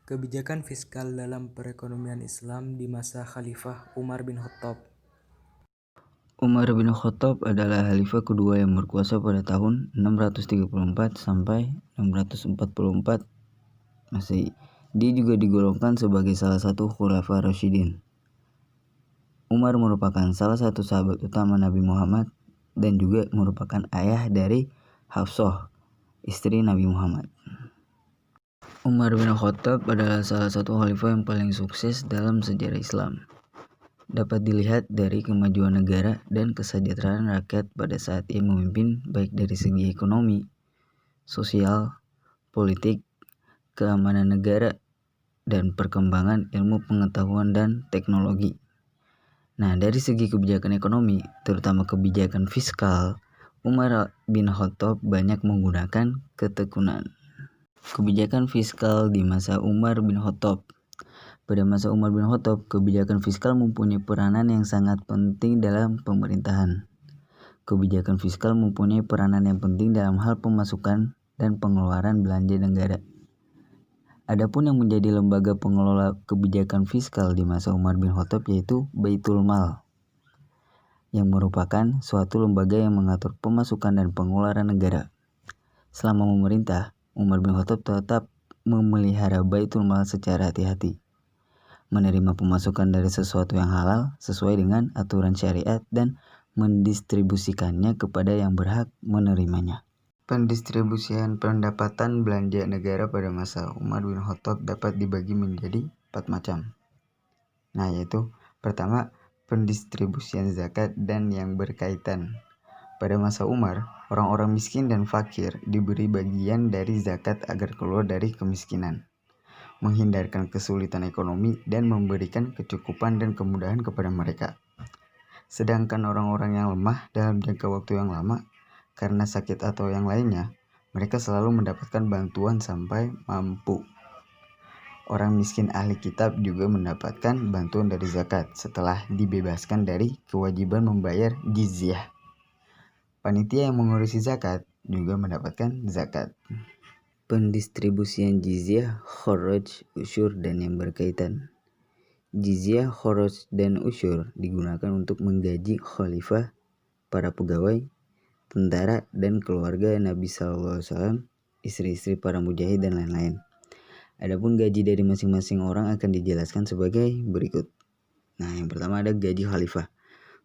Kebijakan fiskal dalam perekonomian Islam di masa Khalifah Umar bin Khattab. Umar bin Khattab adalah khalifah kedua yang berkuasa pada tahun 634 sampai 644 Masehi. Dia juga digolongkan sebagai salah satu khulafa Rasyidin. Umar merupakan salah satu sahabat utama Nabi Muhammad dan juga merupakan ayah dari Hafsah, istri Nabi Muhammad. Umar bin Khattab adalah salah satu khalifah yang paling sukses dalam sejarah Islam. Dapat dilihat dari kemajuan negara dan kesejahteraan rakyat pada saat ia memimpin, baik dari segi ekonomi, sosial, politik, keamanan negara, dan perkembangan ilmu pengetahuan dan teknologi. Nah, dari segi kebijakan ekonomi, terutama kebijakan fiskal, Umar bin Khattab banyak menggunakan ketekunan. Kebijakan fiskal di masa Umar bin Khattab. Pada masa Umar bin Khattab, kebijakan fiskal mempunyai peranan yang sangat penting dalam pemerintahan. Kebijakan fiskal mempunyai peranan yang penting dalam hal pemasukan dan pengeluaran belanja negara. Adapun yang menjadi lembaga pengelola kebijakan fiskal di masa Umar bin Khattab yaitu Baitul Mal, yang merupakan suatu lembaga yang mengatur pemasukan dan pengeluaran negara. Selama memerintah, Umar bin Khattab tetap memelihara Baitul Mal secara hati-hati, menerima pemasukan dari sesuatu yang halal sesuai dengan aturan syariat dan mendistribusikannya kepada yang berhak menerimanya. Pendistribusian pendapatan belanja negara pada masa Umar bin Khattab dapat dibagi menjadi 4 macam. Nah, yaitu pertama, pendistribusian zakat dan yang berkaitan. Pada masa Umar, orang-orang miskin dan fakir diberi bagian dari zakat agar keluar dari kemiskinan, menghindarkan kesulitan ekonomi dan memberikan kecukupan dan kemudahan kepada mereka. Sedangkan orang-orang yang lemah dalam jangka waktu yang lama karena sakit atau yang lainnya, mereka selalu mendapatkan bantuan sampai mampu. Orang miskin ahli kitab juga mendapatkan bantuan dari zakat setelah dibebaskan dari kewajiban membayar jizyah. Panitia yang mengurusi zakat juga mendapatkan zakat. Pendistribusian jizyah, khoroj, usyur, dan yang berkaitan. Jizyah, khoroj, dan usyur digunakan untuk menggaji khalifah, para pegawai, tentara, dan keluarga Nabi SAW, istri-istri para mujahid, dan lain-lain. Adapun gaji dari masing-masing orang akan dijelaskan sebagai berikut. Nah, yang pertama ada gaji khalifah.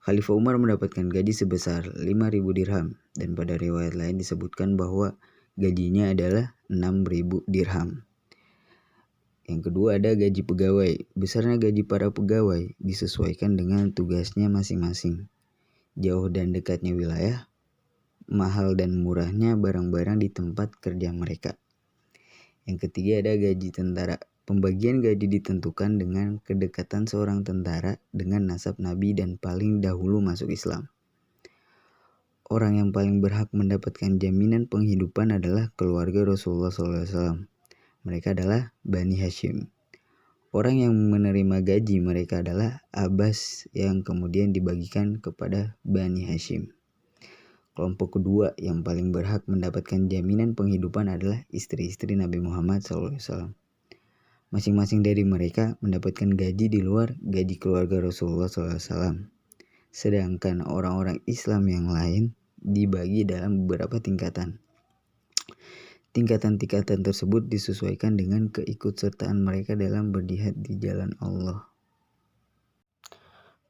Khalifah Umar mendapatkan gaji sebesar 5.000 dirham, dan pada riwayat lain disebutkan bahwa gajinya adalah 6.000 dirham. Yang kedua ada gaji pegawai. Besarnya gaji para pegawai disesuaikan dengan tugasnya masing-masing. Jauh dan dekatnya wilayah, mahal dan murahnya barang-barang di tempat kerja mereka. Yang ketiga ada gaji tentara. Pembagian gaji ditentukan dengan kedekatan seorang tentara dengan nasab Nabi dan paling dahulu masuk Islam. Orang yang paling berhak mendapatkan jaminan penghidupan adalah keluarga Rasulullah SAW. Mereka adalah Bani Hashim. Orang yang menerima gaji mereka adalah Abbas yang kemudian dibagikan kepada Bani Hashim. Kelompok kedua yang paling berhak mendapatkan jaminan penghidupan adalah istri-istri Nabi Muhammad SAW. Masing-masing dari mereka mendapatkan gaji di luar gaji keluarga Rasulullah SAW. Sedangkan orang-orang Islam yang lain dibagi dalam beberapa tingkatan. Tingkatan-tingkatan tersebut disesuaikan dengan keikutsertaan mereka dalam berjihad di jalan Allah.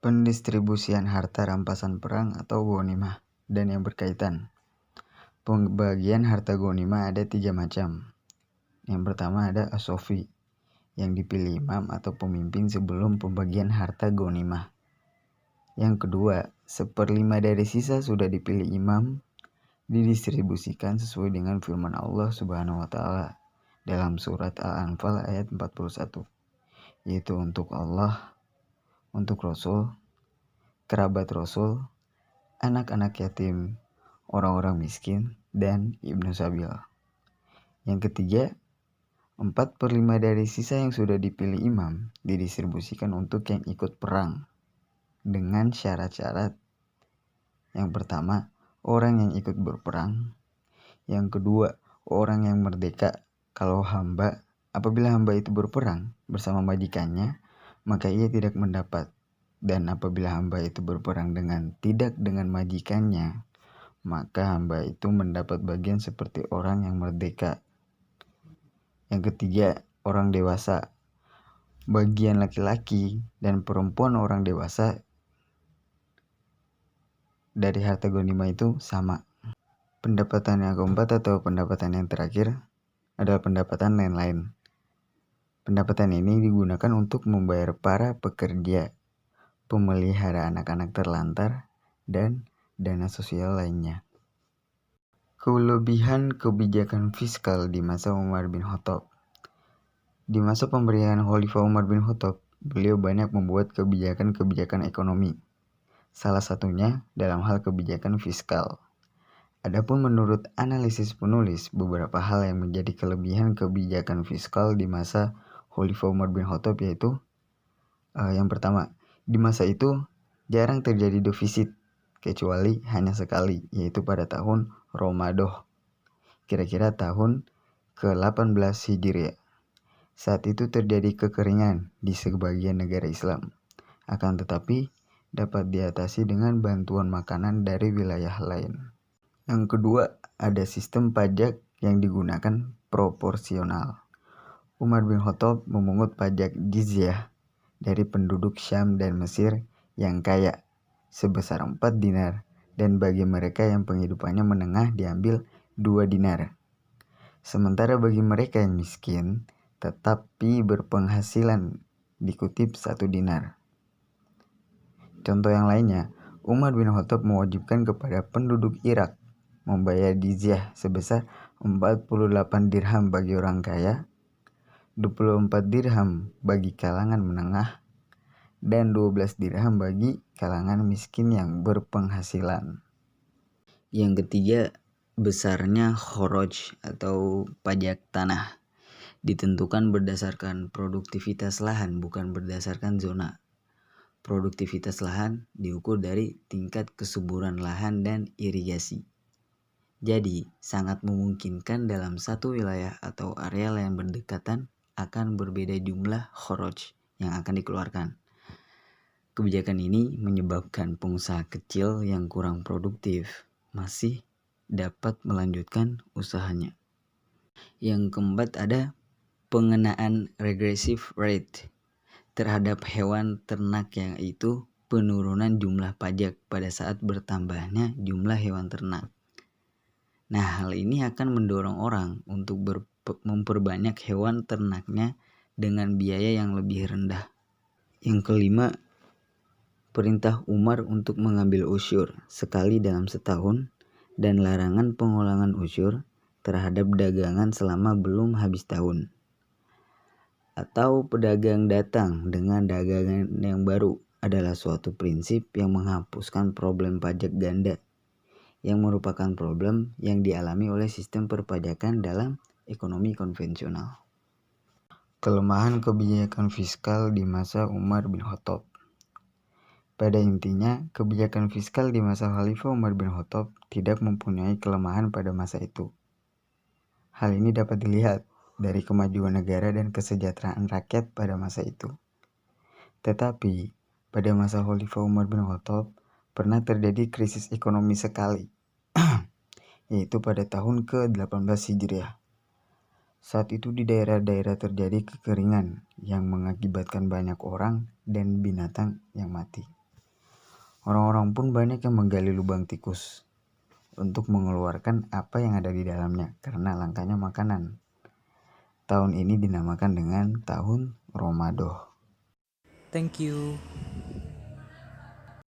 Pendistribusian harta rampasan perang atau ghanimah dan yang berkaitan. Pembagian harta ghanimah ada 3 macam. Yang pertama ada as-sofi, yang dipilih imam atau pemimpin sebelum pembagian harta ghanimah. Yang kedua, 1/5 dari sisa sudah dipilih imam, didistribusikan sesuai dengan firman Allah Subhanahu wa taala dalam surat Al-Anfal ayat 41, yaitu untuk Allah, untuk Rasul, kerabat Rasul, anak-anak yatim, orang-orang miskin, dan ibnu sabil. Yang ketiga, 4/5 dari sisa yang sudah dipilih imam didistribusikan untuk yang ikut perang dengan syarat-syarat. Yang pertama, orang yang ikut berperang. Yang kedua, orang yang merdeka kalau hamba. apabila hamba itu berperang bersama majikannya, maka ia tidak mendapat. Dan apabila hamba itu berperang tidak dengan majikannya, maka hamba itu mendapat bagian seperti orang yang merdeka. Yang ketiga, orang dewasa. Bagian laki-laki dan perempuan orang dewasa dari harta ghanimah itu sama. Pendapatan yang keempat atau pendapatan yang terakhir adalah pendapatan lain-lain. Pendapatan ini digunakan untuk membayar para pekerja, pemelihara anak-anak terlantar, dan dana sosial lainnya. Kelebihan kebijakan fiskal di masa Umar bin Khattab. Di masa pemerintahan Khalifah Umar bin Khattab, beliau banyak membuat kebijakan-kebijakan ekonomi. Salah satunya dalam hal kebijakan fiskal. Adapun menurut analisis penulis, beberapa hal yang menjadi kelebihan kebijakan fiskal di masa Khalifah Umar bin Khattab yaitu yang pertama, di masa itu jarang terjadi defisit kecuali hanya sekali, yaitu pada tahun Ramadan, kira-kira tahun ke-18 Hijriah. Saat itu terjadi kekeringan di sebagian negara Islam, akan tetapi dapat diatasi dengan bantuan makanan dari wilayah lain. Yang kedua, ada sistem pajak yang digunakan proporsional. Umar bin Khattab memungut pajak jizyah dari penduduk Syam dan Mesir yang kaya sebesar 4 dinar, dan bagi mereka yang penghidupannya menengah diambil 2 dinar. Sementara bagi mereka yang miskin tetapi berpenghasilan dikutip 1 dinar. Contoh yang lainnya, Umar bin Khattab mewajibkan kepada penduduk Irak membayar jizyah sebesar 48 dirham bagi orang kaya, 24 dirham bagi kalangan menengah, dan 12 dirham bagi kalangan miskin yang berpenghasilan. Yang ketiga, besarnya kharaj atau pajak tanah ditentukan berdasarkan produktivitas lahan, bukan berdasarkan zona. Produktivitas lahan diukur dari tingkat kesuburan lahan dan irigasi. Jadi, sangat memungkinkan dalam satu wilayah atau areal yang berdekatan akan berbeda jumlah kharaj yang akan dikeluarkan. Kebijakan ini menyebabkan pengusaha kecil yang kurang produktif masih dapat melanjutkan usahanya. Yang keempat, ada pengenaan regressive rate terhadap hewan ternak, yaitu penurunan jumlah pajak pada saat bertambahnya jumlah hewan ternak. Nah, hal ini akan mendorong orang untuk memperbanyak hewan ternaknya dengan biaya yang lebih rendah. Yang kelima, perintah Umar untuk mengambil usyur sekali dalam setahun dan larangan pengulangan usyur terhadap dagangan selama belum habis tahun. Atau pedagang datang dengan dagangan yang baru adalah suatu prinsip yang menghapuskan problem pajak ganda, yang merupakan problem yang dialami oleh sistem perpajakan dalam ekonomi konvensional. Kelemahan kebijakan fiskal di masa Umar bin Khattab. Pada intinya, kebijakan fiskal di masa Khalifah Umar bin Khattab tidak mempunyai kelemahan pada masa itu. Hal ini dapat dilihat dari kemajuan negara dan kesejahteraan rakyat pada masa itu. Tetapi, pada masa Khalifah Umar bin Khattab pernah terjadi krisis ekonomi sekali, yaitu pada tahun ke-18 Hijriah. Saat itu di daerah-daerah terjadi kekeringan yang mengakibatkan banyak orang dan binatang yang mati. Orang-orang pun banyak yang menggali lubang tikus untuk mengeluarkan apa yang ada di dalamnya karena langkanya makanan. Tahun ini dinamakan dengan tahun Ramadan. Thank you.